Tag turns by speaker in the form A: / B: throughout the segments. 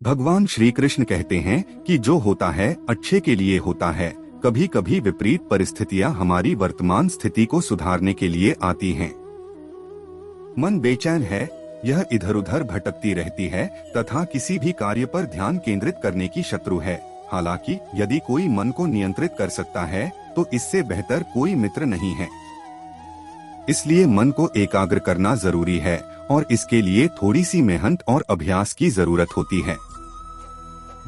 A: भगवान श्री कृष्ण कहते हैं कि जो होता है अच्छे के लिए होता है। कभी कभी विपरीत परिस्थितियां हमारी वर्तमान स्थिति को सुधारने के लिए आती हैं। मन बेचैन है, यह इधर उधर भटकती रहती है तथा किसी भी कार्य पर ध्यान केंद्रित करने की शत्रु है। हालांकि यदि कोई मन को नियंत्रित कर सकता है तो इससे बेहतर कोई मित्र नहीं है। इसलिए मन को एकाग्र करना जरूरी है और इसके लिए थोड़ी सी मेहनत और अभ्यास की जरूरत होती है।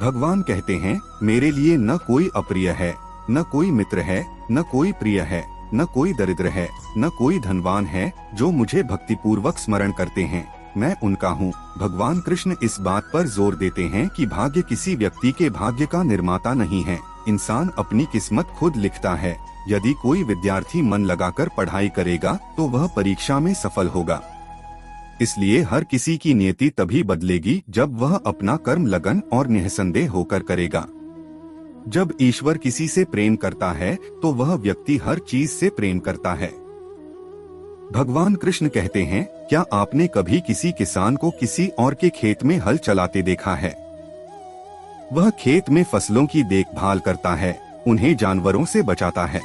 A: भगवान कहते हैं, मेरे लिए न कोई अप्रिय है, न कोई मित्र है, न कोई प्रिय है, न कोई दरिद्र है, न कोई धनवान है। जो मुझे भक्तिपूर्वक स्मरण करते हैं मैं उनका हूँ। भगवान कृष्ण इस बात पर जोर देते हैं कि भाग्य किसी व्यक्ति के भाग्य का निर्माता नहीं है। इंसान अपनी किस्मत खुद लिखता है। यदि कोई विद्यार्थी मन लगाकर पढ़ाई करेगा तो वह परीक्षा में सफल होगा। इसलिए हर किसी की नियति तभी बदलेगी जब वह अपना कर्म लगन और निःसंदेह होकर करेगा। जब ईश्वर किसी से प्रेम करता है तो वह व्यक्ति हर चीज से प्रेम करता है। भगवान कृष्ण कहते हैं, क्या आपने कभी किसी किसान को किसी और के खेत में हल चलाते देखा है? वह खेत में फसलों की देखभाल करता है, उन्हें जानवरों से बचाता है।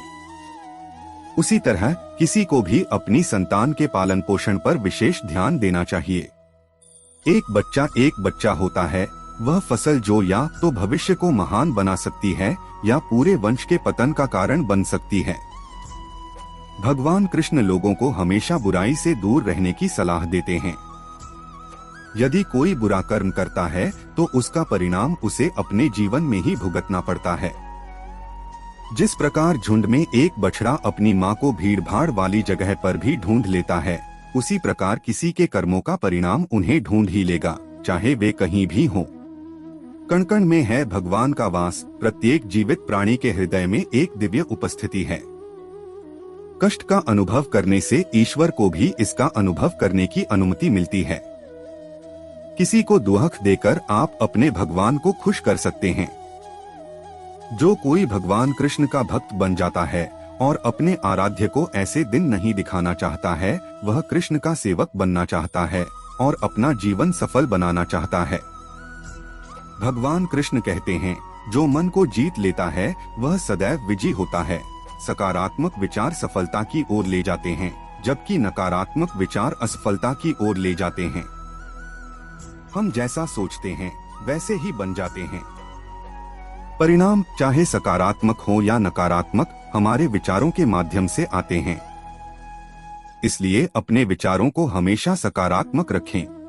A: उसी तरह किसी को भी अपनी संतान के पालन पोषण पर विशेष ध्यान देना चाहिए। एक बच्चा होता है, वह फसल जो या तो भविष्य को महान बना सकती है या पूरे वंश के पतन का कारण बन सकती है। भगवान कृष्ण लोगों को हमेशा बुराई से दूर रहने की सलाह देते हैं। यदि कोई बुरा कर्म करता है तो उसका परिणाम उसे अपने जीवन में ही भुगतना पड़ता है। जिस प्रकार झुंड में एक बछड़ा अपनी मां को भीड़-भाड़ वाली जगह पर भी ढूंढ लेता है, उसी प्रकार किसी के कर्मों का परिणाम उन्हें ढूंढ ही लेगा, चाहे वे कहीं भी हों। कण कण में है भगवान का वास। प्रत्येक जीवित प्राणी के हृदय में एक दिव्य उपस्थिति है। कष्ट का अनुभव करने से ईश्वर को भी इसका अनुभव करने की अनुमति मिलती है। किसी को दुख देकर आप अपने भगवान को खुश कर सकते हैं। जो कोई भगवान कृष्ण का भक्त बन जाता है और अपने आराध्य को ऐसे दिन नहीं दिखाना चाहता है, वह कृष्ण का सेवक बनना चाहता है और अपना जीवन सफल बनाना चाहता है। भगवान कृष्ण कहते हैं, जो मन को जीत लेता है वह सदैव विजयी होता है। सकारात्मक विचार सफलता की ओर ले जाते हैं, जबकि नकारात्मक विचार असफलता की ओर ले जाते हैं। हम जैसा सोचते हैं वैसे ही बन जाते हैं। परिणाम चाहे सकारात्मक हो या नकारात्मक, हमारे विचारों के माध्यम से आते हैं। इसलिए अपने विचारों को हमेशा सकारात्मक रखें।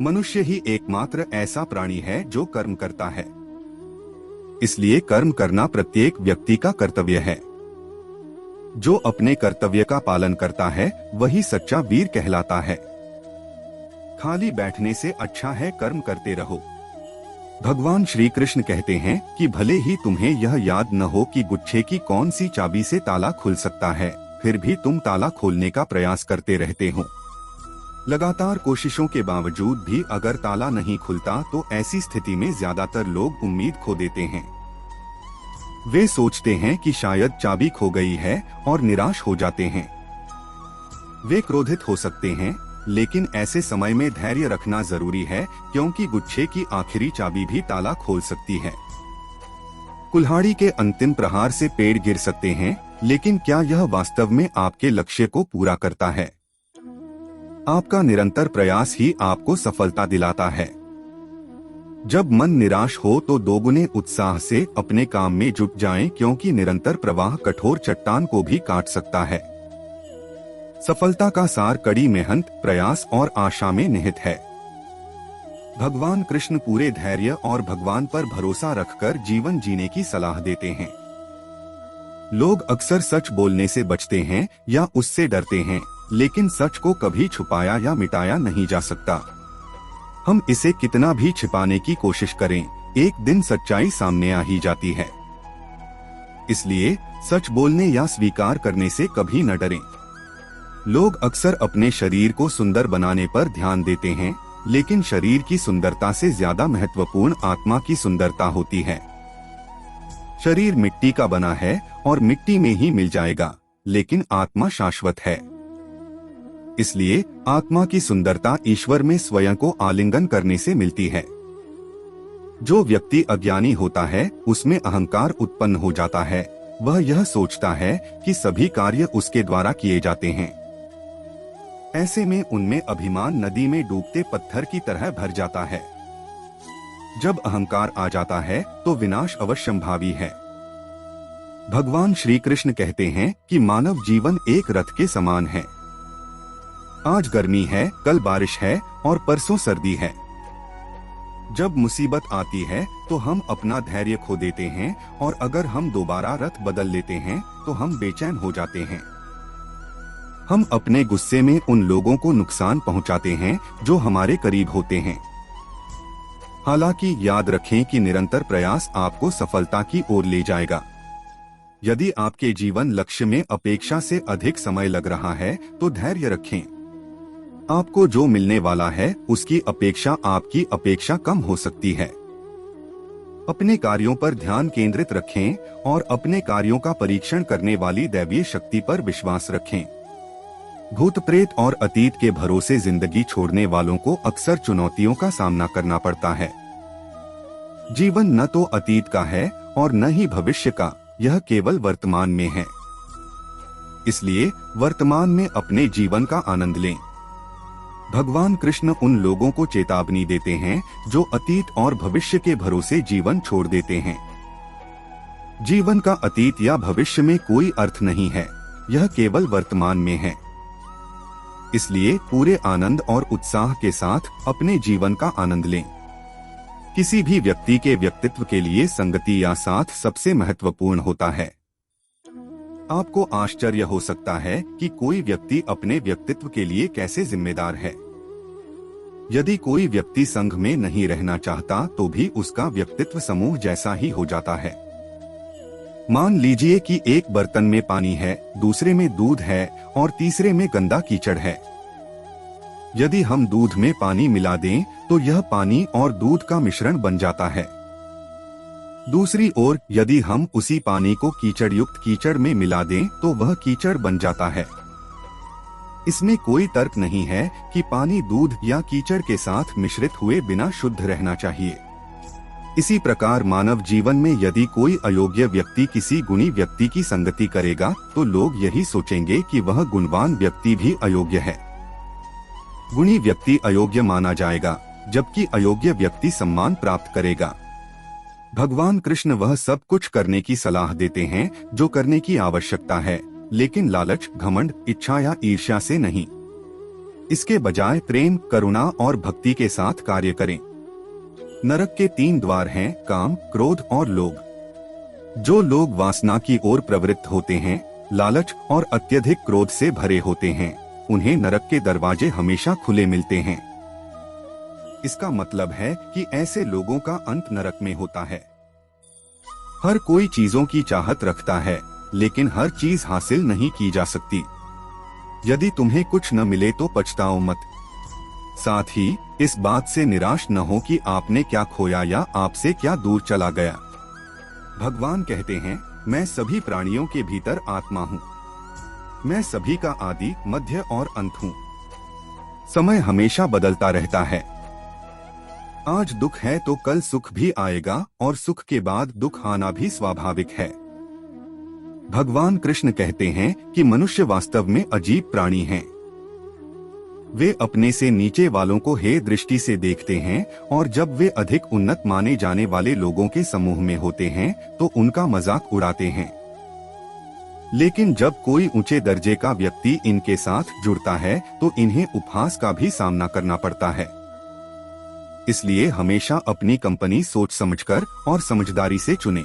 A: मनुष्य ही एकमात्र ऐसा प्राणी है जो कर्म करता है। इसलिए कर्म करना प्रत्येक व्यक्ति का कर्तव्य है। जो अपने कर्तव्य का पालन करता है वही सच्चा वीर कहलाता है। खाली बैठने से अच्छा है कर्म करते रहो। भगवान श्री कृष्ण कहते हैं कि भले ही तुम्हें यह याद न हो कि गुच्छे की कौन सी चाबी से ताला खुल सकता है, फिर भी तुम ताला खोलने का प्रयास करते रहते हो। लगातार कोशिशों के बावजूद भी अगर ताला नहीं खुलता तो ऐसी स्थिति में ज्यादातर लोग उम्मीद खो देते हैं। वे सोचते हैं कि शायद चाबी खो गई है और निराश हो जाते हैं। वे क्रोधित हो सकते हैं, लेकिन ऐसे समय में धैर्य रखना जरूरी है, क्योंकि गुच्छे की आखिरी चाबी भी ताला खोल सकती है। कुल्हाड़ी के अंतिम प्रहार से पेड़ गिर सकते हैं, लेकिन क्या यह वास्तव में आपके लक्ष्य को पूरा करता है? आपका निरंतर प्रयास ही आपको सफलता दिलाता है। जब मन निराश हो तो दोगुने उत्साह से अपने काम में जुट जाएं, क्योंकि निरंतर प्रवाह कठोर चट्टान को भी काट सकता है। सफलता का सार कड़ी मेहनत, प्रयास और आशा में निहित है। भगवान कृष्ण पूरे धैर्य और भगवान पर भरोसा रखकर जीवन जीने की सलाह देते हैं। लोग अक्सर सच बोलने से बचते हैं या उससे डरते हैं, लेकिन सच को कभी छुपाया या मिटाया नहीं जा सकता। हम इसे कितना भी छिपाने की कोशिश करें, एक दिन सच्चाई सामने आ ही जाती है। इसलिए सच बोलने या स्वीकार करने से कभी न डरें। लोग अक्सर अपने शरीर को सुंदर बनाने पर ध्यान देते हैं, लेकिन शरीर की सुंदरता से ज्यादा महत्वपूर्ण आत्मा की सुंदरता होती है। शरीर मिट्टी का बना है और मिट्टी में ही मिल जाएगा, लेकिन आत्मा शाश्वत है। इसलिए आत्मा की सुंदरता ईश्वर में स्वयं को आलिंगन करने से मिलती है। जो व्यक्ति अज्ञानी होता है उसमें अहंकार उत्पन्न हो जाता है। वह यह सोचता है कि सभी कार्य उसके द्वारा किए जाते हैं। ऐसे में उनमें अभिमान नदी में डूबते पत्थर की तरह भर जाता है। जब अहंकार आ जाता है तो विनाश अवश्यंभावी है। भगवान श्री कृष्ण कहते हैं कि मानव जीवन एक रथ के समान है। आज गर्मी है, कल बारिश है और परसों सर्दी है। जब मुसीबत आती है तो हम अपना धैर्य खो देते हैं और अगर हम दोबारा रथ बदल लेते हैं तो हम बेचैन हो जाते हैं। हम अपने गुस्से में उन लोगों को नुकसान पहुंचाते हैं जो हमारे करीब होते हैं। हालांकि याद रखें कि निरंतर प्रयास आपको सफलता की ओर ले जाएगा। यदि आपके जीवन लक्ष्य में अपेक्षा से अधिक समय लग रहा है तो धैर्य रखें। आपको जो मिलने वाला है उसकी अपेक्षा आपकी अपेक्षा कम हो सकती है। अपने कार्यों पर ध्यान केंद्रित रखें और अपने कार्यों का परीक्षण करने वाली दैवीय शक्ति पर विश्वास रखें। भूत प्रेत और अतीत के भरोसे जिंदगी छोड़ने वालों को अक्सर चुनौतियों का सामना करना पड़ता है। जीवन न तो अतीत का है और न ही भविष्य का, यह केवल वर्तमान में है। इसलिए वर्तमान में अपने जीवन का आनंद लें। भगवान कृष्ण उन लोगों को चेतावनी देते हैं जो अतीत और भविष्य के भरोसे जीवन छोड़ देते हैं। जीवन का अतीत या भविष्य में कोई अर्थ नहीं है, यह केवल वर्तमान में है। इसलिए पूरे आनंद और उत्साह के साथ अपने जीवन का आनंद लें। किसी भी व्यक्ति के व्यक्तित्व के लिए संगति या साथ सबसे महत्वपूर्ण होता है। आपको आश्चर्य हो सकता है कि कोई व्यक्ति अपने व्यक्तित्व के लिए कैसे जिम्मेदार है। यदि कोई व्यक्ति संघ में नहीं रहना चाहता तो भी उसका व्यक्तित्व समूह जैसा ही हो जाता है। मान लीजिए कि एक बर्तन में पानी है, दूसरे में दूध है और तीसरे में गंदा कीचड़ है। यदि हम दूध में पानी मिला दें तो यह पानी और दूध का मिश्रण बन जाता है। दूसरी ओर यदि हम उसी पानी को कीचड़ युक्त कीचड़ में मिला दें तो वह कीचड़ बन जाता है। इसमें कोई तर्क नहीं है कि पानी दूध या कीचड़ के साथ मिश्रित हुए बिना शुद्ध रहना चाहिए। इसी प्रकार मानव जीवन में यदि कोई अयोग्य व्यक्ति किसी गुणी व्यक्ति की संगति करेगा तो लोग यही सोचेंगे कि वह गुणवान व्यक्ति भी अयोग्य है। गुणी व्यक्ति अयोग्य माना जाएगा, जबकि अयोग्य व्यक्ति सम्मान प्राप्त करेगा। भगवान कृष्ण वह सब कुछ करने की सलाह देते हैं जो करने की आवश्यकता है, लेकिन लालच, घमंड, इच्छा या ईर्ष्या से नहीं। इसके बजाय प्रेम, करुणा और भक्ति के साथ कार्य करें। नरक के 3 द्वार हैं, काम, क्रोध और लोभ। जो लोग वासना की ओर प्रवृत्त होते हैं, लालच और अत्यधिक क्रोध से भरे होते हैं, उन्हें नरक के दरवाजे हमेशा खुले मिलते हैं। इसका मतलब है कि ऐसे लोगों का अंत नरक में होता है। हर कोई चीजों की चाहत रखता है, लेकिन हर चीज हासिल नहीं की जा सकती। यदि तुम्हें कुछ न मिले तो पछताओ मत। साथ ही इस बात से निराश न हो कि आपने क्या खोया या आपसे क्या दूर चला गया। भगवान कहते हैं, मैं सभी प्राणियों के भीतर आत्मा हूँ। मैं सभी का आदि, मध्य और अंत हूँ। समय हमेशा बदलता रहता है। आज दुख है तो कल सुख भी आएगा और सुख के बाद दुख आना भी स्वाभाविक है। भगवान कृष्ण कहते हैं कि मनुष्य वास्तव में अजीब प्राणी हैं। वे अपने से नीचे वालों को हे दृष्टि से देखते हैं और जब वे अधिक उन्नत माने जाने वाले लोगों के समूह में होते हैं तो उनका मजाक उड़ाते हैं। लेकिन जब कोई ऊंचे दर्जे का व्यक्ति इनके साथ जुड़ता है तो इन्हें उपहास का भी सामना करना पड़ता है। इसलिए हमेशा अपनी कंपनी सोच समझकर और समझदारी से चुनें।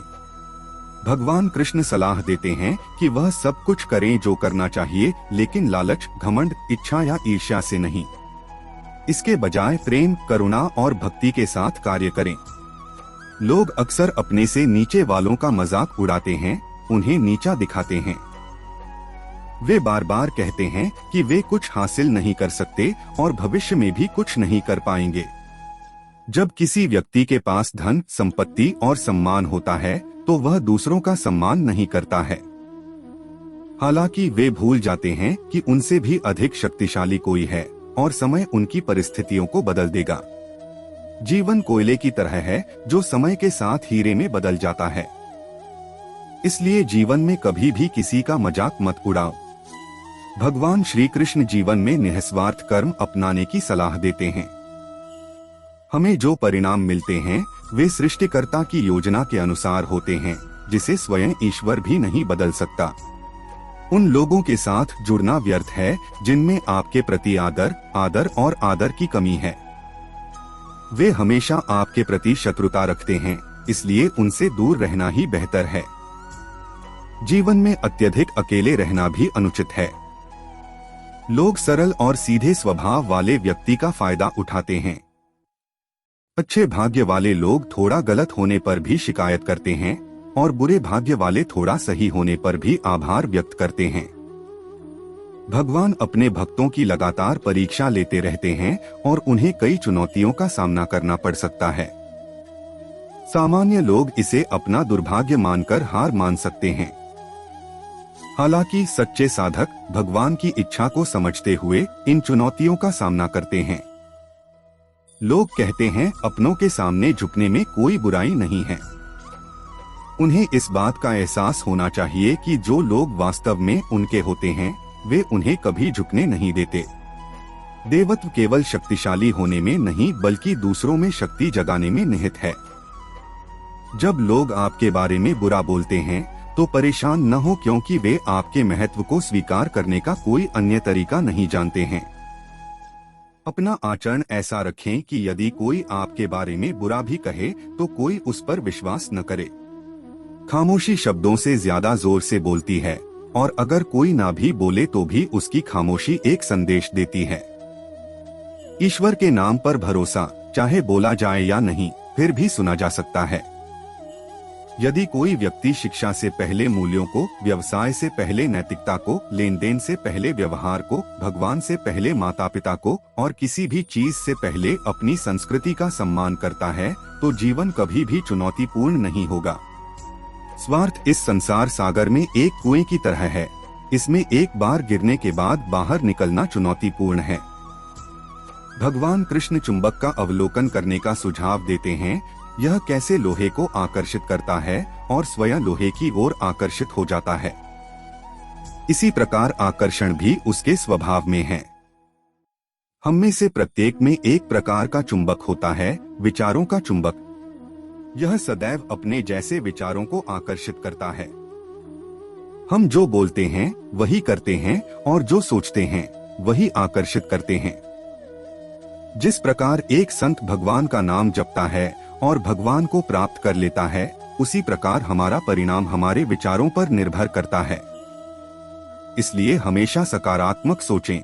A: भगवान कृष्ण सलाह देते हैं कि वह सब कुछ करें जो करना चाहिए, लेकिन लालच, घमंड, इच्छा या ईर्ष्या से नहीं। इसके बजाय प्रेम, करुणा और भक्ति के साथ कार्य करें। लोग अक्सर अपने से नीचे वालों का मजाक उड़ाते हैं, उन्हें नीचा दिखाते हैं। वे बार बार कहते हैं कि वे कुछ हासिल नहीं कर सकते और भविष्य में भी कुछ नहीं कर पाएंगे। जब किसी व्यक्ति के पास धन, संपत्ति और सम्मान होता है तो वह दूसरों का सम्मान नहीं करता है। हालांकि वे भूल जाते हैं कि उनसे भी अधिक शक्तिशाली कोई है और समय उनकी परिस्थितियों को बदल देगा। जीवन कोयले की तरह है जो समय के साथ हीरे में बदल जाता है। इसलिए जीवन में कभी भी किसी का मजाक मत उड़ाओ। भगवान श्री कृष्ण जीवन में निस्वार्थ कर्म अपनाने की सलाह देते हैं। हमें जो परिणाम मिलते हैं वे सृष्टिकर्ता की योजना के अनुसार होते हैं, जिसे स्वयं ईश्वर भी नहीं बदल सकता। उन लोगों के साथ जुड़ना व्यर्थ है जिनमें आपके प्रति आदर और आदर की कमी है। वे हमेशा आपके प्रति शत्रुता रखते हैं, इसलिए उनसे दूर रहना ही बेहतर है। जीवन में अत्यधिक अकेले रहना भी अनुचित है। लोग सरल और सीधे स्वभाव वाले व्यक्ति का फायदा उठाते हैं। अच्छे भाग्य वाले लोग थोड़ा गलत होने पर भी शिकायत करते हैं और बुरे भाग्य वाले थोड़ा सही होने पर भी आभार व्यक्त करते हैं। भगवान अपने भक्तों की लगातार परीक्षा लेते रहते हैं और उन्हें कई चुनौतियों का सामना करना पड़ सकता है। सामान्य लोग इसे अपना दुर्भाग्य मानकर हार मान सकते हैं। हालांकि सच्चे साधक भगवान की इच्छा को समझते हुए इन चुनौतियों का सामना करते हैं। लोग कहते हैं अपनों के सामने झुकने में कोई बुराई नहीं है। उन्हें इस बात का एहसास होना चाहिए कि जो लोग वास्तव में उनके होते हैं वे उन्हें कभी झुकने नहीं देते। देवत्व केवल शक्तिशाली होने में नहीं बल्कि दूसरों में शक्ति जगाने में निहित है। जब लोग आपके बारे में बुरा बोलते हैं तो परेशान न हो, क्योंकि वे आपके महत्व को स्वीकार करने का कोई अन्य तरीका नहीं जानते हैं। अपना आचरण ऐसा रखें कि यदि कोई आपके बारे में बुरा भी कहे तो कोई उस पर विश्वास न करे। खामोशी शब्दों से ज्यादा जोर से बोलती है और अगर कोई ना भी बोले तो भी उसकी खामोशी एक संदेश देती है। ईश्वर के नाम पर भरोसा, चाहे बोला जाए या नहीं, फिर भी सुना जा सकता है। यदि कोई व्यक्ति शिक्षा से पहले मूल्यों को, व्यवसाय से पहले नैतिकता को, लेन देन से पहले व्यवहार को, भगवान से पहले माता पिता को और किसी भी चीज से पहले अपनी संस्कृति का सम्मान करता है तो जीवन कभी भी चुनौतीपूर्ण नहीं होगा। स्वार्थ इस संसार सागर में एक कुएं की तरह है। इसमें एक बार गिरने के बाद बाहर निकलना चुनौतीपूर्ण है। भगवान कृष्ण चुंबक का अवलोकन करने का सुझाव देते हैं। यह कैसे लोहे को आकर्षित करता है और स्वयं लोहे की ओर आकर्षित हो जाता है। इसी प्रकार आकर्षण भी उसके स्वभाव में है। हम में से प्रत्येक में एक प्रकार का चुंबक होता है, विचारों का चुंबक। यह सदैव अपने जैसे विचारों को आकर्षित करता है। हम जो बोलते हैं वही करते हैं और जो सोचते हैं वही आकर्षित करते हैं। जिस प्रकार एक संत भगवान का नाम जपता है और भगवान को प्राप्त कर लेता है, उसी प्रकार हमारा परिणाम हमारे विचारों पर निर्भर करता है। इसलिए हमेशा सकारात्मक सोचें।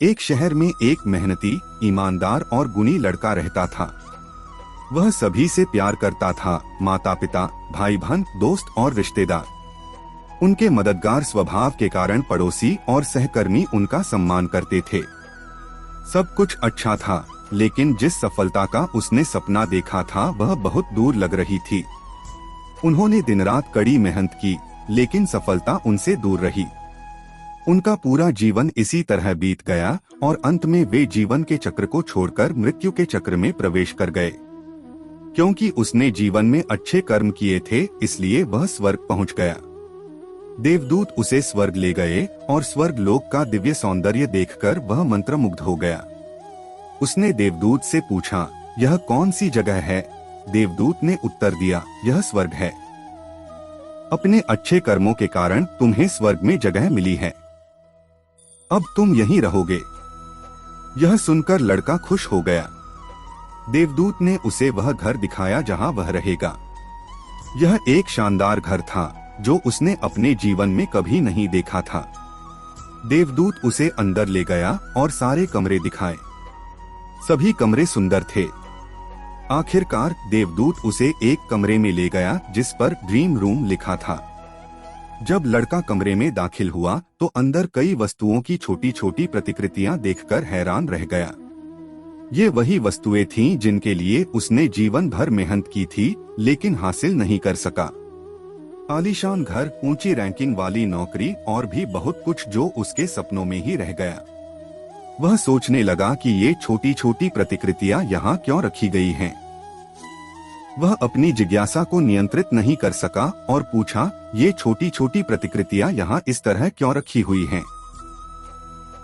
A: एक शहर में एक मेहनती, ईमानदार और गुणी लड़का रहता था। वह सभी से प्यार करता था, माता पिता, भाई बहन, दोस्त और रिश्तेदार। उनके मददगार स्वभाव के कारण पड़ोसी और सहकर्मी उनका सम्मान करते थे। सब कुछ अच्छा था, लेकिन जिस सफलता का उसने सपना देखा था वह बहुत दूर लग रही थी। उन्होंने दिन रात कड़ी मेहनत की, लेकिन सफलता उनसे दूर रही। उनका पूरा जीवन इसी तरह बीत गया और अंत में वे जीवन के चक्र को छोड़कर मृत्यु के चक्र में प्रवेश कर गए। क्योंकि उसने जीवन में अच्छे कर्म किए थे, इसलिए वह स्वर्ग पहुंच गया। देवदूत उसे स्वर्ग ले गए और स्वर्ग लोक का दिव्य सौंदर्य देखकर वह मंत्रमुग्ध हो गया। उसने देवदूत से पूछा, यह कौन सी जगह है? देवदूत ने उत्तर दिया, यह स्वर्ग है। अपने अच्छे कर्मों के कारण तुम्हें स्वर्ग में जगह मिली है। अब तुम यहीं रहोगे। यह सुनकर लड़का खुश हो गया। देवदूत ने उसे वह घर दिखाया जहां वह रहेगा। यह एक शानदार घर था जो उसने अपने जीवन में कभी नहीं देखा था। देवदूत उसे अंदर ले गया और सारे कमरे दिखाए। सभी कमरे सुंदर थे। आखिरकार देवदूत उसे एक कमरे में ले गया जिस पर ड्रीम रूम लिखा था। जब लड़का कमरे में दाखिल हुआ तो अंदर कई वस्तुओं की छोटी छोटी प्रतिकृतियां देखकर हैरान रह गया। ये वही वस्तुएं थीं जिनके लिए उसने जीवन भर मेहनत की थी, लेकिन हासिल नहीं कर सका। आलीशान घर, ऊंची रैंकिंग वाली नौकरी और भी बहुत कुछ जो उसके सपनों में ही रह गया। वह सोचने लगा कि ये छोटी छोटी प्रतिकृतियां यहाँ क्यों रखी गई हैं। वह अपनी जिज्ञासा को नियंत्रित नहीं कर सका और पूछा, ये छोटी छोटी प्रतिकृतियां यहाँ इस तरह क्यों रखी हुई हैं?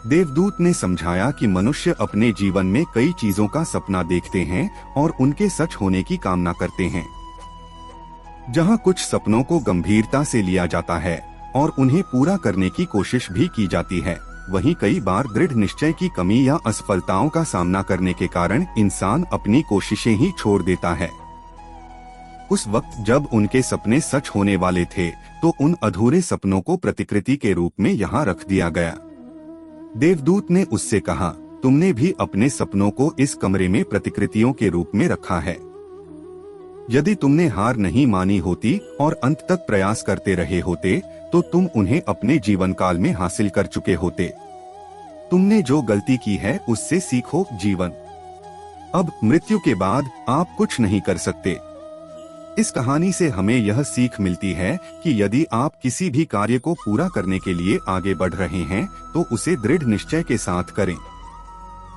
A: देवदूत ने समझाया कि मनुष्य अपने जीवन में कई चीजों का सपना देखते हैं और उनके सच होने की कामना करते हैं। जहाँ कुछ सपनों को गंभीरता से लिया जाता है और उन्हें पूरा करने की कोशिश भी की जाती है, वहीं कई बार दृढ़ निश्चय की कमी या असफलताओं का सामना करने के कारण इंसान अपनी कोशिशें ही छोड़ देता है। उस वक्त जब उनके सपने सच होने वाले थे, तो उन अधूरे सपनों को प्रतिकृति के रूप में यहाँ रख दिया गया। देवदूत ने उससे कहा, तुमने भी अपने सपनों को इस कमरे में प्रतिकृतियों के रूप में रखा है। यदि तुमने हार नहीं मानी होती और अंत तक प्रयास करते रहे होते, तो तुम उन्हें अपने जीवन काल में हासिल कर चुके होते। तुमने जो गलती की है उससे सीखो। जीवन अब मृत्यु के बाद आप कुछ नहीं कर सकते। इस कहानी से हमें यह सीख मिलती है कि यदि आप किसी भी कार्य को पूरा करने के लिए आगे बढ़ रहे हैं, तो उसे दृढ़ निश्चय के साथ करें।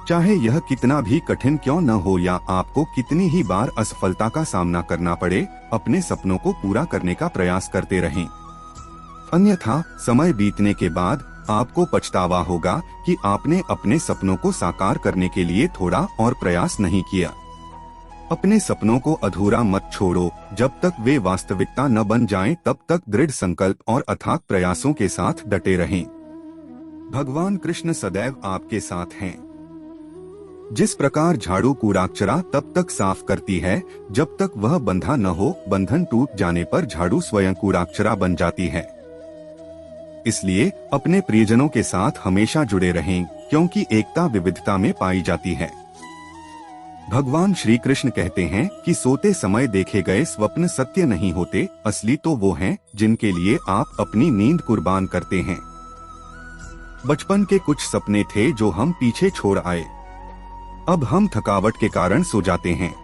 A: चाहे यह कितना भी कठिन क्यों न हो या आपको कितनी ही बार असफलता का सामना करना पड़े, अपने सपनों को पूरा करने का प्रयास करते रहें। अन्यथा समय बीतने के बाद आपको पछतावा होगा कि आपने अपने सपनों को साकार करने के लिए थोड़ा और प्रयास नहीं किया। अपने सपनों को अधूरा मत छोड़ो। जब तक वे वास्तविकता न बन जाएं, तब तक दृढ़ संकल्प और अथाक प्रयासों के साथ डटे रहें। भगवान कृष्ण सदैव आपके साथ हैं। जिस प्रकार झाड़ू कूड़ाकचरा तब तक साफ करती है जब तक वह बंधा न हो, बंधन टूट जाने पर झाड़ू स्वयं कूड़ाकचरा बन जाती है। इसलिए अपने प्रियजनों के साथ हमेशा जुड़े रहें, क्योंकि एकता विविधता में पाई जाती है। भगवान श्री कृष्ण कहते हैं कि सोते समय देखे गए स्वप्न सत्य नहीं होते, असली तो वो हैं जिनके लिए आप अपनी नींद कुर्बान करते हैं। बचपन के कुछ सपने थे जो हम पीछे छोड़ आए। अब हम थकावट के कारण सो जाते हैं।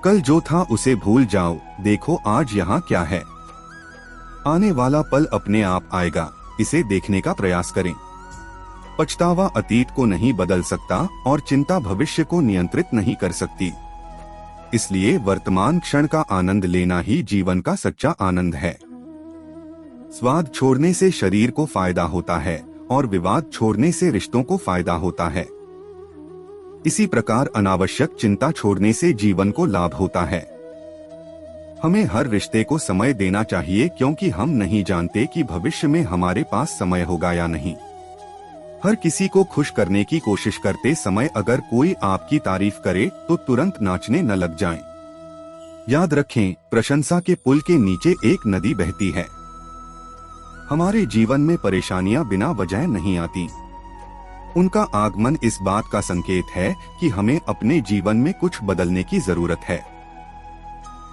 A: कल जो था उसे भूल जाओ, देखो आज यहाँ क्या है। आने वाला पल अपने आप आएगा, इसे देखने का प्रयास करें। पछतावा अतीत को नहीं बदल सकता और चिंता भविष्य को नियंत्रित नहीं कर सकती। इसलिए वर्तमान क्षण का आनंद लेना ही जीवन का सच्चा आनंद है। स्वाद छोड़ने से शरीर को फायदा होता है और विवाद छोड़ने से रिश्तों को फायदा होता है। इसी प्रकार अनावश्यक चिंता छोड़ने से जीवन को लाभ होता है। हमें हर रिश्ते को समय देना चाहिए, क्योंकि हम नहीं जानते कि भविष्य में हमारे पास समय होगा या नहीं। हर किसी को खुश करने की कोशिश करते समय अगर कोई आपकी तारीफ करे तो तुरंत नाचने न लग जाएं। याद रखें, प्रशंसा के पुल के नीचे एक नदी बहती है। हमारे जीवन में परेशानियां बिना वजह नहीं आती। उनका आगमन इस बात का संकेत है कि हमें अपने जीवन में कुछ बदलने की जरूरत है।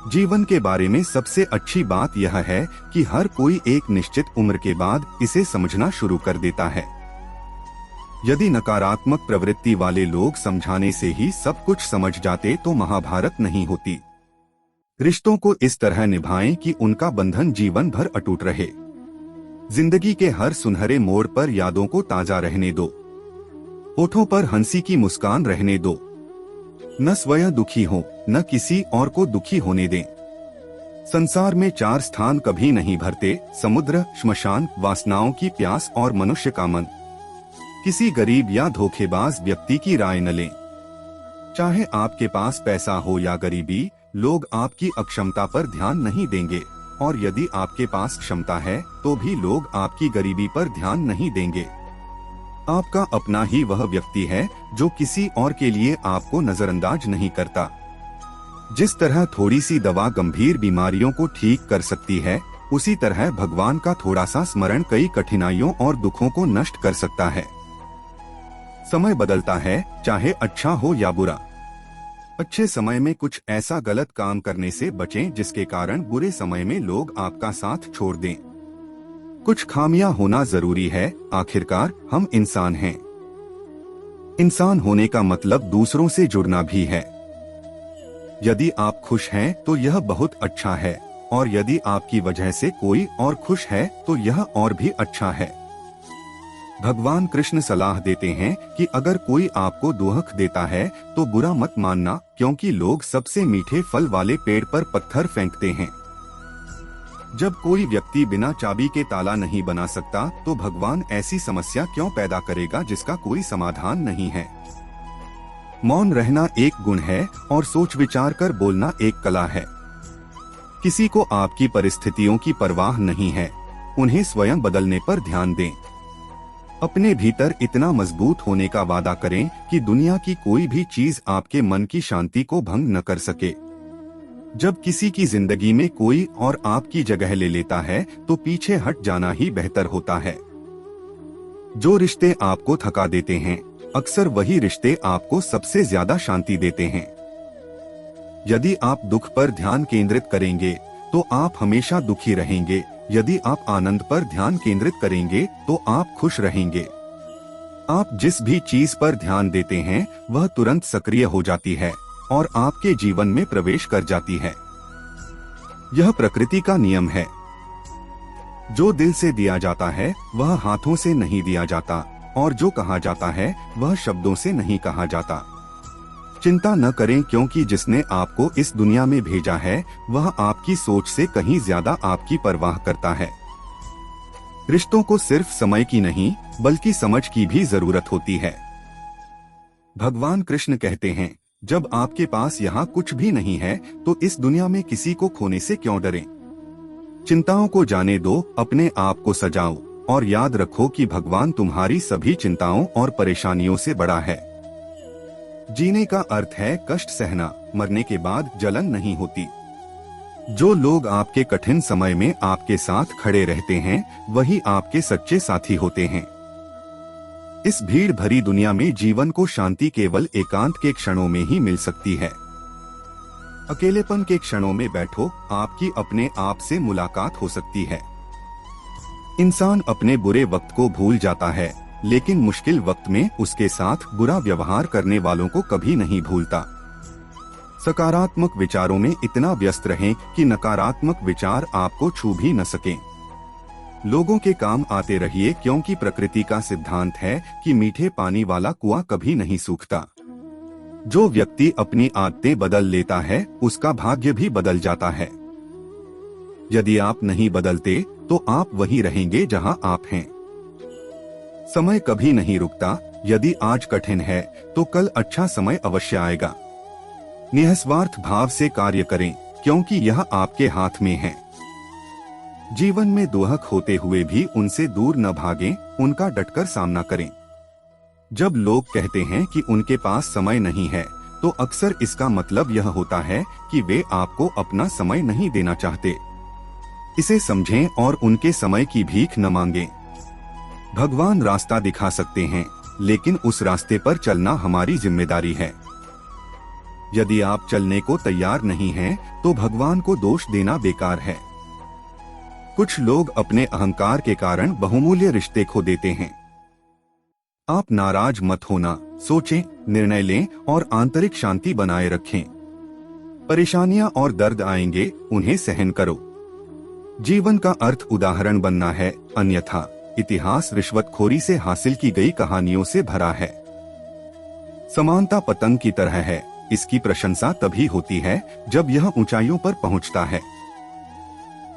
A: जीवन के बारे में सबसे अच्छी बात यह है कि हर कोई एक निश्चित उम्र के बाद इसे समझना शुरू कर देता है। यदि नकारात्मक प्रवृत्ति वाले लोग समझाने से ही सब कुछ समझ जाते तो महाभारत नहीं होती। रिश्तों को इस तरह निभाएं कि उनका बंधन जीवन भर अटूट रहे। जिंदगी के हर सुनहरे मोड़ पर यादों को ताजा रहने दो। होठों पर हंसी की मुस्कान रहने दो। न स्वयं दुखी हो, न किसी और को दुखी होने दें। संसार में 4 स्थान कभी नहीं भरते: समुद्र, श्मशान, वासनाओं की प्यास और मनुष्य का मन। किसी गरीब या धोखेबाज व्यक्ति की राय न लें। चाहे आपके पास पैसा हो या गरीबी, लोग आपकी अक्षमता पर ध्यान नहीं देंगे, और यदि आपके पास क्षमता है तो भी लोग आपकी गरीबी पर ध्यान नहीं देंगे। आपका अपना ही वह व्यक्ति है जो किसी और के लिए आपको नजरअंदाज नहीं करता। जिस तरह थोड़ी सी दवा गंभीर बीमारियों को ठीक कर सकती है, उसी तरह भगवान का थोड़ा सा स्मरण कई कठिनाइयों और दुखों को नष्ट कर सकता है। समय बदलता है, चाहे अच्छा हो या बुरा। अच्छे समय में कुछ ऐसा गलत काम करने से बचें जिसके कारण बुरे समय में लोग आपका साथ छोड़ दें। कुछ खामियां होना जरूरी है, आखिरकार हम इंसान हैं। इंसान होने का मतलब दूसरों से जुड़ना भी है। यदि आप खुश हैं तो यह बहुत अच्छा है, और यदि आपकी वजह से कोई और खुश है तो यह और भी अच्छा है। भगवान कृष्ण सलाह देते हैं कि अगर कोई आपको दुख देता है तो बुरा मत मानना, क्योंकि लोग सबसे मीठे फल वाले पेड़ पर पत्थर फेंकते हैं। जब कोई व्यक्ति बिना चाबी के ताला नहीं बना सकता तो भगवान ऐसी समस्या क्यों पैदा करेगा जिसका कोई समाधान नहीं है। मौन रहना एक गुण है और सोच विचार कर बोलना एक कला है। किसी को आपकी परिस्थितियों की परवाह नहीं है, उन्हें स्वयं बदलने पर ध्यान दें। अपने भीतर इतना मजबूत होने का वादा करें कि दुनिया की कोई भी चीज आपके मन की शांति को भंग न कर सके। जब किसी की जिंदगी में कोई और आपकी जगह ले लेता है तो पीछे हट जाना ही बेहतर होता है। जो रिश्ते आपको थका देते हैं, अक्सर वही रिश्ते आपको सबसे ज्यादा शांति देते हैं। यदि आप दुख पर ध्यान केंद्रित करेंगे तो आप हमेशा दुखी रहेंगे। यदि आप आनंद पर ध्यान केंद्रित करेंगे तो आप खुश रहेंगे। आप जिस भी चीज पर ध्यान देते हैं वह तुरंत सक्रिय हो जाती है और आपके जीवन में प्रवेश कर जाती है। यह प्रकृति का नियम है। जो दिल से दिया जाता है वह हाथों से नहीं दिया जाता, और जो कहा जाता है वह शब्दों से नहीं कहा जाता। चिंता न करें, क्योंकि जिसने आपको इस दुनिया में भेजा है वह आपकी सोच से कहीं ज्यादा आपकी परवाह करता है। रिश्तों को सिर्फ समय की नहीं बल्कि समझ की भी जरूरत होती है। भगवान कृष्ण कहते हैं, जब आपके पास यहाँ कुछ भी नहीं है तो इस दुनिया में किसी को खोने से क्यों डरें। चिंताओं को जाने दो, अपने आप को सजाओ और याद रखो कि भगवान तुम्हारी सभी चिंताओं और परेशानियों से बड़ा है। जीने का अर्थ है कष्ट सहना, मरने के बाद जलन नहीं होती। जो लोग आपके कठिन समय में आपके साथ खड़े रहते हैं वही आपके सच्चे साथी होते हैं। इस भीड़ भरी दुनिया में जीवन को शांति केवल एकांत के क्षणों में ही मिल सकती है। अकेलेपन के क्षणों में बैठो, आपकी अपने आप से मुलाकात हो सकती है। इंसान अपने बुरे वक्त को भूल जाता है, लेकिन मुश्किल वक्त में उसके साथ बुरा व्यवहार करने वालों को कभी नहीं भूलता। सकारात्मक विचारों में इतना व्यस्त रहें कि नकारात्मक विचार आपको छू भी न सकें। लोगों के काम आते रहिए, क्योंकि प्रकृति का सिद्धांत है कि मीठे पानी वाला कुआं कभी नहीं सूखता। जो व्यक्ति अपनी आदतें बदल लेता है उसका भाग्य भी बदल जाता है। यदि आप नहीं बदलते तो आप वही रहेंगे जहां आप हैं। समय कभी नहीं रुकता। यदि आज कठिन है तो कल अच्छा समय अवश्य आएगा। निस्वार्थ भाव से कार्य करें, क्योंकि यह आपके हाथ में है। जीवन में दुख होते हुए भी उनसे दूर न भागें, उनका डटकर सामना करें। जब लोग कहते हैं कि उनके पास समय नहीं है तो अक्सर इसका मतलब यह होता है कि वे आपको अपना समय नहीं देना चाहते। इसे समझें और उनके समय की भीख न मांगें। भगवान रास्ता दिखा सकते हैं, लेकिन उस रास्ते पर चलना हमारी जिम्मेदारी है। यदि आप चलने को तैयार नहीं हैं, तो भगवान को दोष देना बेकार है। कुछ लोग अपने अहंकार के कारण बहुमूल्य रिश्ते खो देते हैं। आप नाराज मत होना, सोचें, निर्णय लें और आंतरिक शांति बनाए रखें। परेशानियां और दर्द आएंगे, उन्हें सहन करो। जीवन का अर्थ उदाहरण बनना है, अन्यथा इतिहास रिश्वतखोरी से हासिल की गई कहानियों से भरा है। समानता पतंग की तरह है, इसकी प्रशंसा तभी होती है जब यह ऊंचाइयों पर पहुंचता है।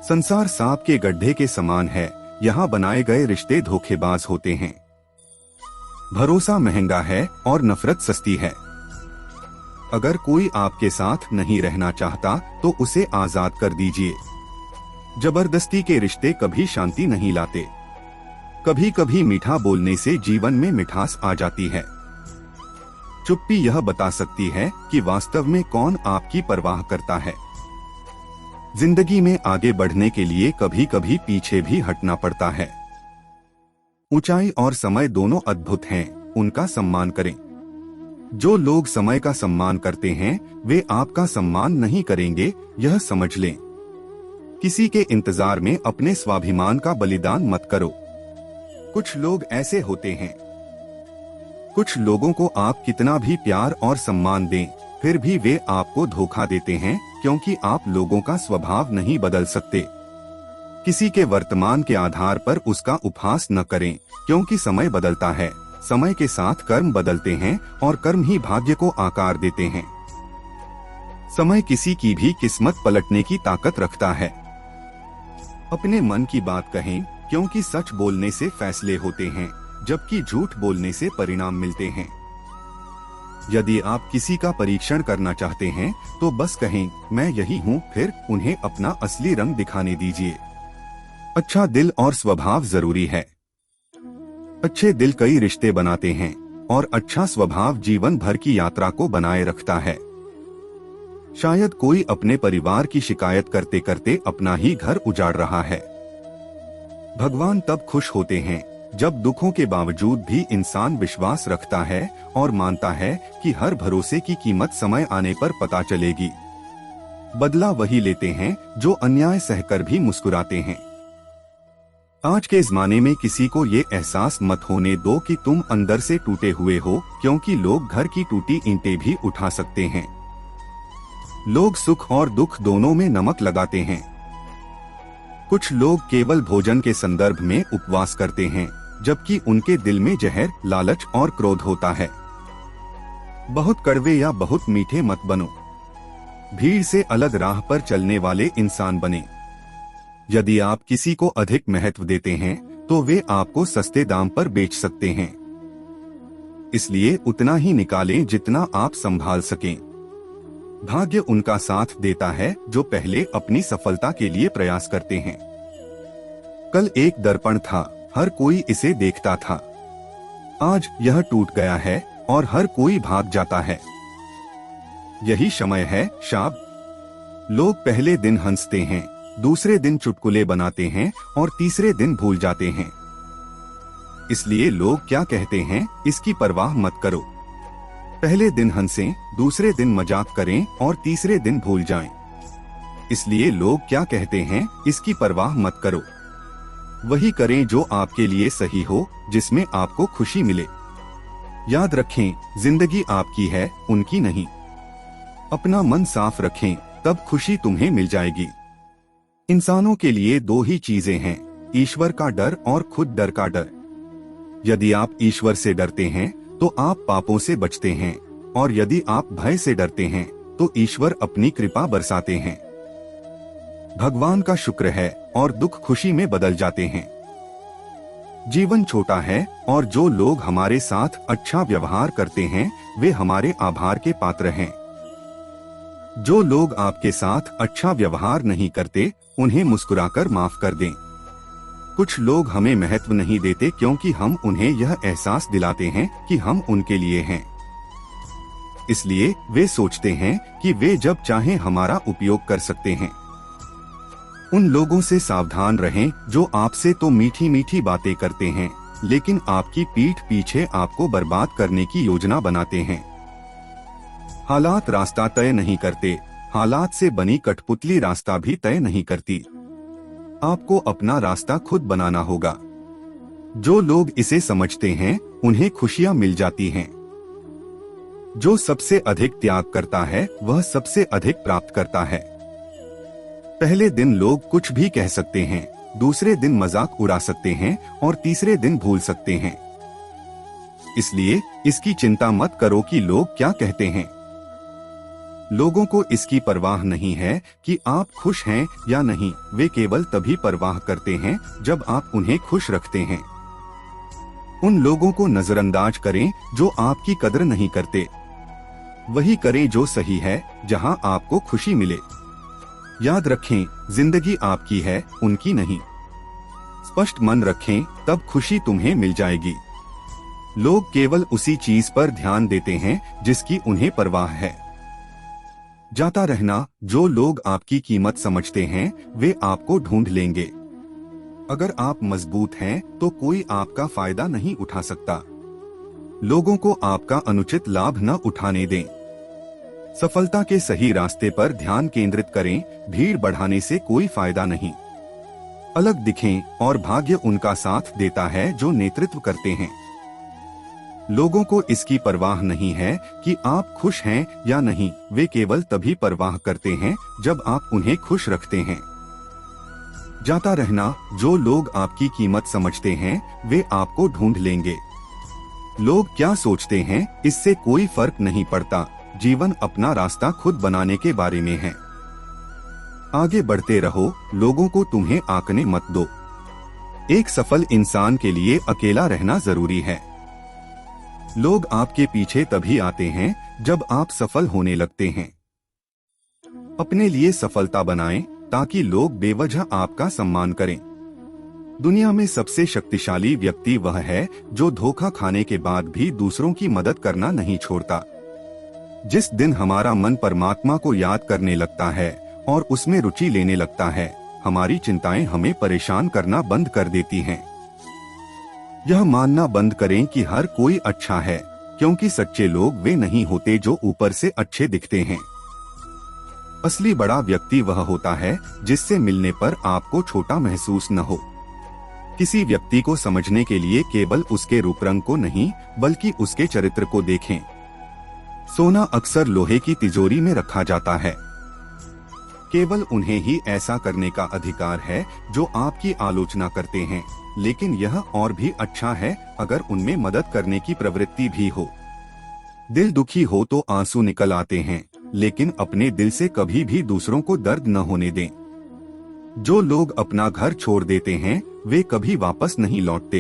A: संसार सांप के गड्ढे के समान है, यहाँ बनाए गए रिश्ते धोखेबाज होते हैं। भरोसा महंगा है और नफरत सस्ती है। अगर कोई आपके साथ नहीं रहना चाहता तो उसे आजाद कर दीजिए। जबरदस्ती के रिश्ते कभी शांति नहीं लाते। कभी कभी मीठा बोलने से जीवन में मिठास आ जाती है। चुप्पी यह बता सकती है कि वास्तव में कौन आपकी परवाह करता है। जिंदगी में आगे बढ़ने के लिए कभी कभी पीछे भी हटना पड़ता है। ऊंचाई और समय दोनों अद्भुत हैं, उनका सम्मान करें। जो लोग समय का सम्मान करते हैं वे आपका सम्मान नहीं करेंगे, यह समझ लें। किसी के इंतजार में अपने स्वाभिमान का बलिदान मत करो। कुछ लोग ऐसे होते हैं। कुछ लोगों को आप कितना भी प्यार और सम्मान दें, फिर भी वे आपको धोखा देते हैं, क्योंकि आप लोगों का स्वभाव नहीं बदल सकते। किसी के वर्तमान के आधार पर उसका उपहास न करें, क्योंकि समय बदलता है। समय के साथ कर्म बदलते हैं और कर्म ही भाग्य को आकार देते हैं। समय किसी की भी किस्मत पलटने की ताकत रखता है। अपने मन की बात कहें, क्योंकि सच बोलने से फैसले होते हैं, जबकि झूठ बोलने से परिणाम मिलते हैं। यदि आप किसी का परीक्षण करना चाहते हैं तो बस कहें, मैं यही हूँ, फिर उन्हें अपना असली रंग दिखाने दीजिए। अच्छा दिल और स्वभाव जरूरी है। अच्छे दिल कई रिश्ते बनाते हैं और अच्छा स्वभाव जीवन भर की यात्रा को बनाए रखता है। शायद कोई अपने परिवार की शिकायत करते करते अपना ही घर उजाड़ रहा है। भगवान तब खुश होते हैं जब दुखों के बावजूद भी इंसान विश्वास रखता है और मानता है कि हर भरोसे की कीमत समय आने पर पता चलेगी। बदला वही लेते हैं जो अन्याय सहकर भी मुस्कुराते हैं। आज के जमाने में किसी को ये एहसास मत होने दो कि तुम अंदर से टूटे हुए हो, क्योंकि लोग घर की टूटी ईंटें भी उठा सकते हैं। लोग सुख और दुख दोनों में नमक लगाते हैं। कुछ लोग केवल भोजन के संदर्भ में उपवास करते हैं, जबकि उनके दिल में जहर, लालच और क्रोध होता है। बहुत कड़वे या बहुत मीठे मत बनो। भीड़ से अलग राह पर चलने वाले इंसान बने। यदि आप किसी को अधिक महत्व देते हैं तो वे आपको सस्ते दाम पर बेच सकते हैं। इसलिए उतना ही निकालें जितना आप संभाल सकें। भाग्य उनका साथ देता है जो पहले अपनी सफलता के लिए प्रयास करते हैं। कल एक दर्पण था, हर कोई इसे देखता था। आज यह टूट गया है और हर कोई भाग जाता है। यही समय है शाब। लोग पहले दिन हंसते हैं, दूसरे दिन चुटकुले बनाते हैं और तीसरे दिन भूल जाते हैं। इसलिए लोग क्या कहते हैं इसकी परवाह मत करो। पहले दिन हंसें, दूसरे दिन मजाक करें और तीसरे दिन भूल जाएं। इसलिए लोग क्या कहते हैं इसकी परवाह मत करो। वही करें जो आपके लिए सही हो, जिसमें आपको खुशी मिले। याद रखें, जिंदगी आपकी है, उनकी नहीं। अपना मन साफ रखें, तब खुशी तुम्हें मिल जाएगी। इंसानों के लिए दो ही चीजें हैं, ईश्वर का डर और खुद डर का डर। यदि आप ईश्वर से डरते हैं तो आप पापों से बचते हैं, और यदि आप भय से डरते हैं तो ईश्वर अपनी कृपा बरसाते हैं। भगवान का शुक्र है और दुख खुशी में बदल जाते हैं। जीवन छोटा है और जो लोग हमारे साथ अच्छा व्यवहार करते हैं वे हमारे आभार के पात्र हैं। जो लोग आपके साथ अच्छा व्यवहार नहीं करते उन्हें मुस्कुराकर माफ कर दें। कुछ लोग हमें महत्व नहीं देते क्योंकि हम उन्हें यह एहसास दिलाते हैं कि हम उनके लिए हैं। इसलिए वे सोचते हैं कि वे जब चाहें हमारा उपयोग कर सकते हैं। उन लोगों से सावधान रहें जो आपसे तो मीठी मीठी बातें करते हैं, लेकिन आपकी पीठ पीछे आपको बर्बाद करने की योजना बनाते हैं। हालात रास्ता तय नहीं करते, हालात से बनी कठपुतली रास्ता भी तय नहीं करती। आपको अपना रास्ता खुद बनाना होगा। जो लोग इसे समझते हैं उन्हें खुशियां मिल जाती हैं। जो सबसे अधिक त्याग करता है वह सबसे अधिक प्राप्त करता है। पहले दिन लोग कुछ भी कह सकते हैं, दूसरे दिन मजाक उड़ा सकते हैं और तीसरे दिन भूल सकते हैं। इसलिए इसकी चिंता मत करो कि लोग क्या कहते हैं। लोगों को इसकी परवाह नहीं है कि आप खुश हैं या नहीं, वे केवल तभी परवाह करते हैं जब आप उन्हें खुश रखते हैं। उन लोगों को नजरअंदाज करें जो आपकी कदर नहीं करते। वही करें जो सही है, जहां आपको खुशी मिले। याद रखें, जिंदगी आपकी है, उनकी नहीं। स्पष्ट मन रखें, तब खुशी तुम्हें मिल जाएगी। लोग केवल उसी चीज पर ध्यान देते हैं जिसकी उन्हें परवाह है। जाता रहना, जो लोग आपकी कीमत समझते हैं वे आपको ढूंढ लेंगे। अगर आप मजबूत हैं तो कोई आपका फायदा नहीं उठा सकता। लोगों को आपका अनुचित लाभ न उठाने दें। सफलता के सही रास्ते पर ध्यान केंद्रित करें, भीड़ बढ़ाने से कोई फायदा नहीं। अलग दिखें और भाग्य उनका साथ देता है जो नेतृत्व करते हैं। लोगों को इसकी परवाह नहीं है कि आप खुश हैं या नहीं, वे केवल तभी परवाह करते हैं जब आप उन्हें खुश रखते हैं। जाता रहना। जो लोग आपकी कीमत समझते हैं वे आपको ढूंढ लेंगे। लोग क्या सोचते हैं इससे कोई फर्क नहीं पड़ता। जीवन अपना रास्ता खुद बनाने के बारे में है। आगे बढ़ते रहो, लोगों को तुम्हें आंकने मत दो। एक सफल इंसान के लिए अकेला रहना जरूरी है। लोग आपके पीछे तभी आते हैं जब आप सफल होने लगते हैं। अपने लिए सफलता बनाएं ताकि लोग बेवजह आपका सम्मान करें। दुनिया में सबसे शक्तिशाली व्यक्ति वह है जो धोखा खाने के बाद भी दूसरों की मदद करना नहीं छोड़ता। जिस दिन हमारा मन परमात्मा को याद करने लगता है और उसमें रुचि लेने लगता है, हमारी चिंताएं हमें परेशान करना बंद कर देती हैं। यह मानना बंद करें कि हर कोई अच्छा है, क्योंकि सच्चे लोग वे नहीं होते जो ऊपर से अच्छे दिखते हैं। असली बड़ा व्यक्ति वह होता है जिससे मिलने पर आपको छोटा महसूस न हो। किसी व्यक्ति को समझने के लिए केवल उसके रूप रंग को नहीं बल्कि उसके चरित्र को देखें। सोना अक्सर लोहे की तिजोरी में रखा जाता है। केवल उन्हें ही ऐसा करने का अधिकार है जो आपकी आलोचना करते हैं, लेकिन यह और भी अच्छा है अगर उनमें मदद करने की प्रवृत्ति भी हो। दिल दुखी हो तो आंसू निकल आते हैं, लेकिन अपने दिल से कभी भी दूसरों को दर्द न होने दें। जो लोग अपना घर छोड़ देते हैं वे कभी वापस नहीं लौटते।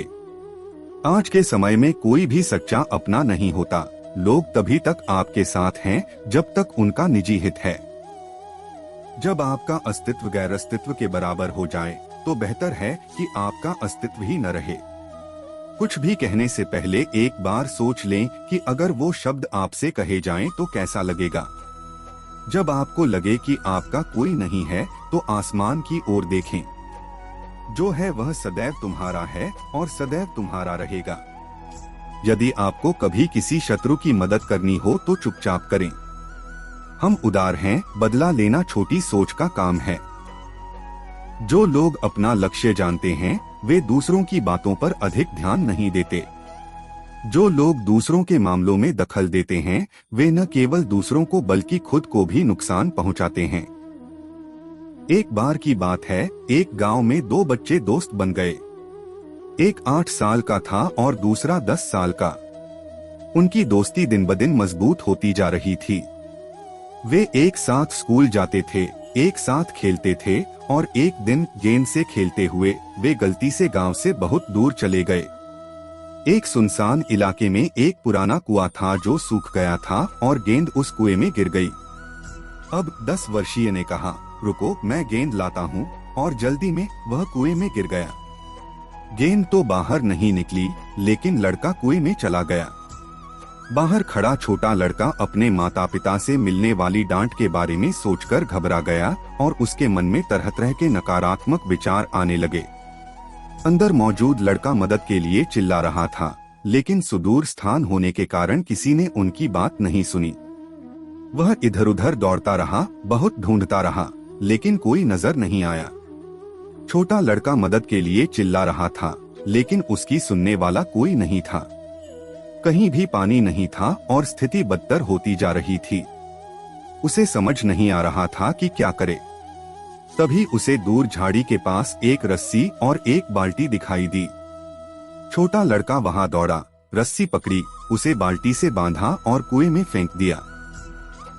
A: आज के समय में कोई भी सच्चा अपना नहीं होता। लोग तभी तक आपके साथ हैं जब तक उनका निजी हित है। जब आपका अस्तित्व गैर अस्तित्व के बराबर हो जाए तो बेहतर है कि आपका अस्तित्व ही न रहे। कुछ भी कहने से पहले एक बार सोच लें कि अगर वो शब्द आपसे कहे जाएं तो कैसा लगेगा। जब आपको लगे कि आपका कोई नहीं है तो आसमान की ओर देखें। जो है वह सदैव तुम्हारा है और सदैव तुम्हारा रहेगा। यदि आपको कभी किसी शत्रु की मदद करनी हो तो चुपचाप करें। हम उदार हैं, बदला लेना छोटी सोच का काम है। जो लोग अपना लक्ष्य जानते हैं वे दूसरों की बातों पर अधिक ध्यान नहीं देते। जो लोग दूसरों के मामलों में दखल देते हैं वे न केवल दूसरों को बल्कि खुद को भी नुकसान पहुंचाते हैं। एक बार की बात है, एक गांव में दो बच्चे दोस्त बन गए। एक 8 साल का था और दूसरा 10 साल का। उनकी दोस्ती दिन ब दिन मजबूत होती जा रही थी। वे एक साथ स्कूल जाते थे, एक साथ खेलते थे और एक दिन गेंद से खेलते हुए वे गलती से गांव से बहुत दूर चले गए। एक सुनसान इलाके में एक पुराना कुआं था जो सूख गया था और गेंद उस कुएं में गिर गई। अब 10 वर्षीय ने कहा, रुको मैं गेंद लाता हूँ, और जल्दी में वह कुएं में गिर गया। गेंद तो बाहर नहीं निकली, लेकिन लड़का कुएं में चला गया। बाहर खड़ा छोटा लड़का अपने माता पिता से मिलने वाली डांट के बारे में सोचकर घबरा गया और उसके मन में तरह तरह के नकारात्मक विचार आने लगे। अंदर मौजूद लड़का मदद के लिए चिल्ला रहा था, लेकिन सुदूर स्थान होने के कारण किसी ने उनकी बात नहीं सुनी। वह इधर उधर दौड़ता रहा, बहुत ढूंढता रहा, लेकिन कोई नजर नहीं आया। छोटा लड़का मदद के लिए चिल्ला रहा था, लेकिन उसकी सुनने वाला कोई नहीं था। कहीं भी पानी नहीं था और स्थिति बदतर होती जा रही थी। उसे समझ नहीं आ रहा था कि क्या करे। तभी उसे दूर झाड़ी के पास एक रस्सी और एक बाल्टी दिखाई दी। छोटा लड़का वहां दौड़ा, रस्सी पकड़ी, उसे बाल्टी से बांधा और कुएं में फेंक दिया।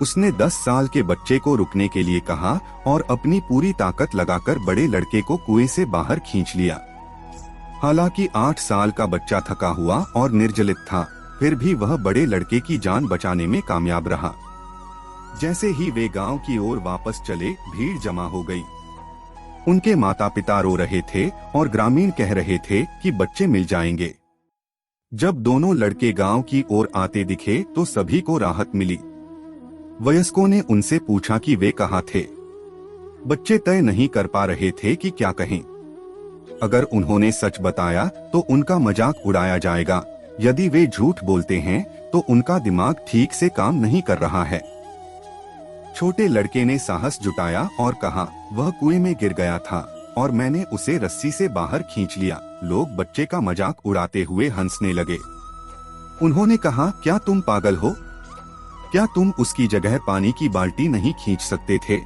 A: उसने 10 साल के बच्चे को रुकने के लिए कहा और अपनी पूरी ताकत लगाकर बड़े लड़के को कुएं से बाहर खींच लिया। हालांकि 8 साल का बच्चा थका हुआ और निर्जलित था, फिर भी वह बड़े लड़के की जान बचाने में कामयाब रहा। जैसे ही वे गांव की ओर वापस चले, भीड़ जमा हो गई। उनके माता पिता रो रहे थे और ग्रामीण कह रहे थे कि बच्चे मिल जाएंगे। जब दोनों लड़के गांव की ओर आते दिखे तो सभी को राहत मिली। वयस्कों ने उनसे पूछा कि वे कहाँ थे। बच्चे तय नहीं कर पा रहे थे कि क्या कहें। अगर उन्होंने सच बताया तो उनका मजाक उड़ाया जाएगा, यदि वे झूठ बोलते हैं तो उनका दिमाग ठीक से काम नहीं कर रहा है। छोटे लड़के ने साहस जुटाया और कहा, वह कुएं में गिर गया था और मैंने उसे रस्सी से बाहर खींच लिया। लोग बच्चे का मजाक उड़ाते हुए हंसने लगे। उन्होंने कहा, क्या तुम पागल हो? क्या तुम उसकी जगह पानी की बाल्टी नहीं खींच सकते थे?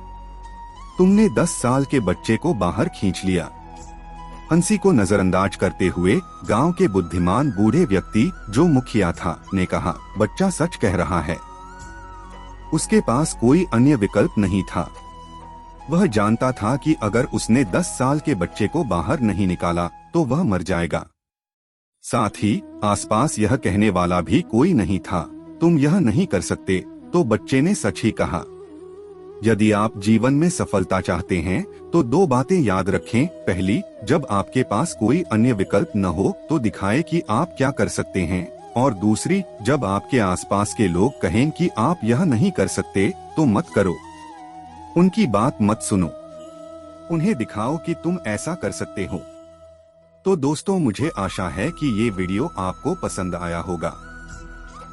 A: तुमने 10 साल के बच्चे को बाहर खींच लिया। हंसी को नजरअंदाज करते हुए गांव के बुद्धिमान बूढ़े व्यक्ति जो मुखिया था ने कहा, बच्चा सच कह रहा है। उसके पास कोई अन्य विकल्प नहीं था। वह जानता था कि अगर उसने 10 साल के बच्चे को बाहर नहीं निकाला तो वह मर जाएगा। साथ ही आसपास यह कहने वाला भी कोई नहीं था, तुम यह नहीं कर सकते। तो बच्चे ने सच ही कहा। यदि आप जीवन में सफलता चाहते हैं तो 2 बातें याद रखें। पहली, जब आपके पास कोई अन्य विकल्प न हो तो दिखाएं कि आप क्या कर सकते हैं। और दूसरी, जब आपके आसपास के लोग कहें कि आप यह नहीं कर सकते तो मत करो। उनकी बात मत सुनो, उन्हें दिखाओ कि तुम ऐसा कर सकते हो। तो दोस्तों, मुझे आशा है कि ये वीडियो आपको पसंद आया होगा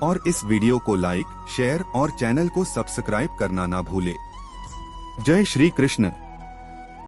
A: और इस वीडियो को लाइक, शेयर और चैनल को सब्सक्राइब करना ना भूले। जय श्री कृष्ण।